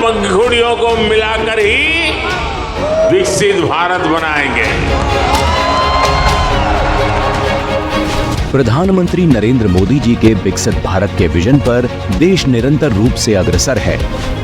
पंखुड़ियों को मिलाकर ही विकसित भारत बनाएंगे। प्रधानमंत्री नरेंद्र मोदी जी के विकसित भारत के विजन पर देश निरंतर रूप से अग्रसर है।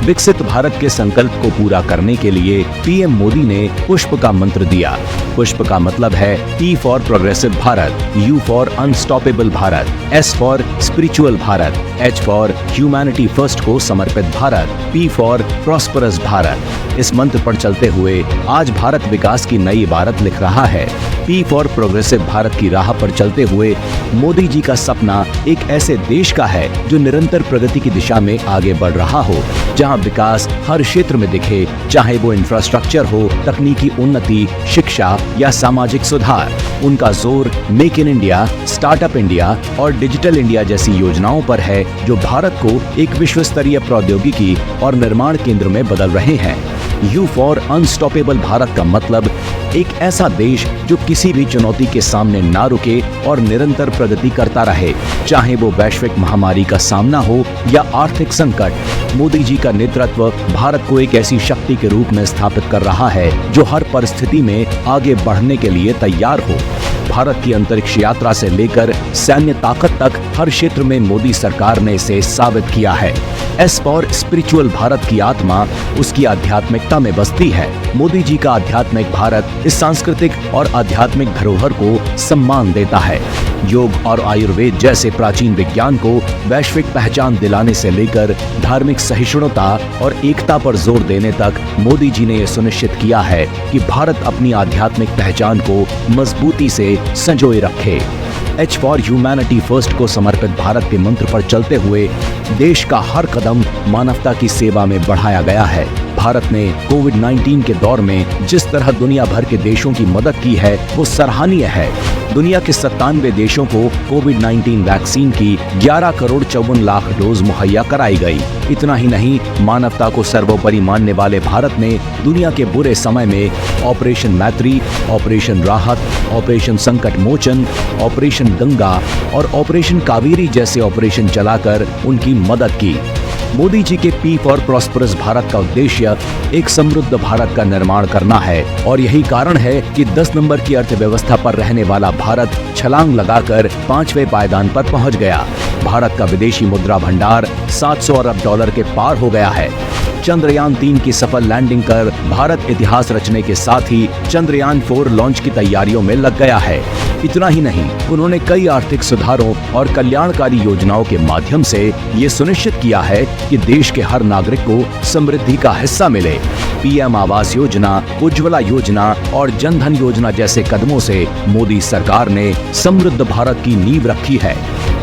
विकसित भारत के संकल्प को पूरा करने के लिए पीएम मोदी ने पुष्प का मंत्र दिया। पुष्प का मतलब है P for progressive Bharat, U for unstoppable Bharat, S for spiritual Bharat, H for humanity first को समर्पित Bharat, P for prosperous Bharat. इस मंत्र पर चलते हुए आज भारत विकास की नई इबारत लिख रहा है। P फॉर प्रोग्रेसिव भारत की राह पर चलते हुए मोदी जी का सपना एक ऐसे देश का है जो निरंतर प्रगति की दिशा में आगे बढ़ रहा हो, जहां विकास हर क्षेत्र में दिखे, चाहे वो इंफ्रास्ट्रक्चर हो, तकनीकी उन्नति, शिक्षा या सामाजिक सुधार। उनका जोर make in India, startup India और डिजिटल इंडिया जैसी योजनाओं पर है, जो भारत को एक विश्व स्तरीय प्रौद्योगिकी और निर्माण केंद्र में बदल रहे हैं। U फॉर अनस्टॉपेबल भारत का मतलब एक ऐसा देश जो किसी भी चुनौती के सामने ना रुके और निरंतर प्रगति करता रहे, चाहे वो वैश्विक महामारी का सामना हो या आर्थिक संकट। मोदी जी का नेतृत्व भारत को एक ऐसी शक्ति के रूप में स्थापित कर रहा है जो हर परिस्थिति में आगे बढ़ने के लिए तैयार हो। भारत की अंतरिक्ष यात्रा से लेकर सैन्य ताकत तक हर क्षेत्र में मोदी सरकार ने इसे साबित किया है। S फॉर स्पिरिचुअल भारत की आत्मा उसकी आध्यात्मिकता में बसती है। मोदी जी का आध्यात्मिक भारत इस सांस्कृतिक और आध्यात्मिक धरोहर को सम्मान देता है। योग और आयुर्वेद जैसे प्राचीन विज्ञान को वैश्विक पहचान दिलाने से लेकर धार्मिक सहिष्णुता और एकता पर जोर देने तक मोदी जी ने यह सुनिश्चित किया है कि भारत अपनी आध्यात्मिक पहचान को मजबूती से संजोए रखे। H फॉर ह्यूमैनिटी फर्स्ट को समर्पित भारत के मंत्र पर चलते हुए देश का हर कदम मानवता की सेवा में बढ़ाया गया है। भारत ने कोविड-19 के दौर में जिस तरह दुनिया भर के देशों की मदद की है वो सराहनीय है। दुनिया के 97 देशों को कोविड-19 वैक्सीन की 11,54,00,000 डोज मुहैया कराई गई। इतना ही नहीं, मानवता को सर्वोपरि मानने वाले भारत ने दुनिया के बुरे समय में ऑपरेशन मैत्री, ऑपरेशन राहत, ऑपरेशन संकट मोचन, ऑपरेशन गंगा और ऑपरेशन कावेरी जैसे ऑपरेशन चलाकर उनकी मदद की। मोदी जी के P फॉर प्रॉस्परस भारत का उद्देश्य एक समृद्ध भारत का निर्माण करना है और यही कारण है कि 10 नंबर की अर्थव्यवस्था पर रहने वाला भारत छलांग लगाकर 5वें पायदान पर पहुंच गया। भारत का विदेशी मुद्रा भंडार 700 अरब डॉलर के पार हो गया है। चंद्रयान 3 की सफल लैंडिंग कर भारत इतिहास रचने के साथ ही चंद्रयान 4 लॉन्च की तैयारियों में लग गया है। इतना ही नहीं, उन्होंने कई आर्थिक सुधारों और कल्याणकारी योजनाओं के माध्यम से ये सुनिश्चित किया है कि देश के हर नागरिक को समृद्धि का हिस्सा मिले। पीएम आवास योजना, उज्ज्वला योजना और जन धन योजना जैसे कदमों से मोदी सरकार ने समृद्ध भारत की नींव रखी है।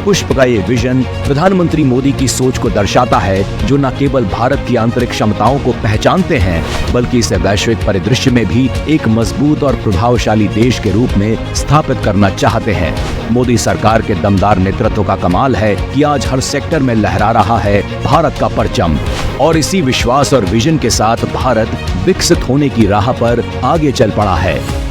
पुष्प का ये विजन प्रधानमंत्री मोदी की सोच को दर्शाता है, जो न केवल भारत की आंतरिक क्षमताओं को पहचानते हैं, बल्कि इसे वैश्विक परिदृश्य में भी एक मजबूत और प्रभावशाली देश के रूप में स्थापित करना चाहते हैं। मोदी सरकार के दमदार नेतृत्व का कमाल है कि आज हर सेक्टर में लहरा रहा है भारत का परचम, और इसी विश्वास और विजन के साथ भारत विकसित होने की राह पर आगे चल पड़ा है।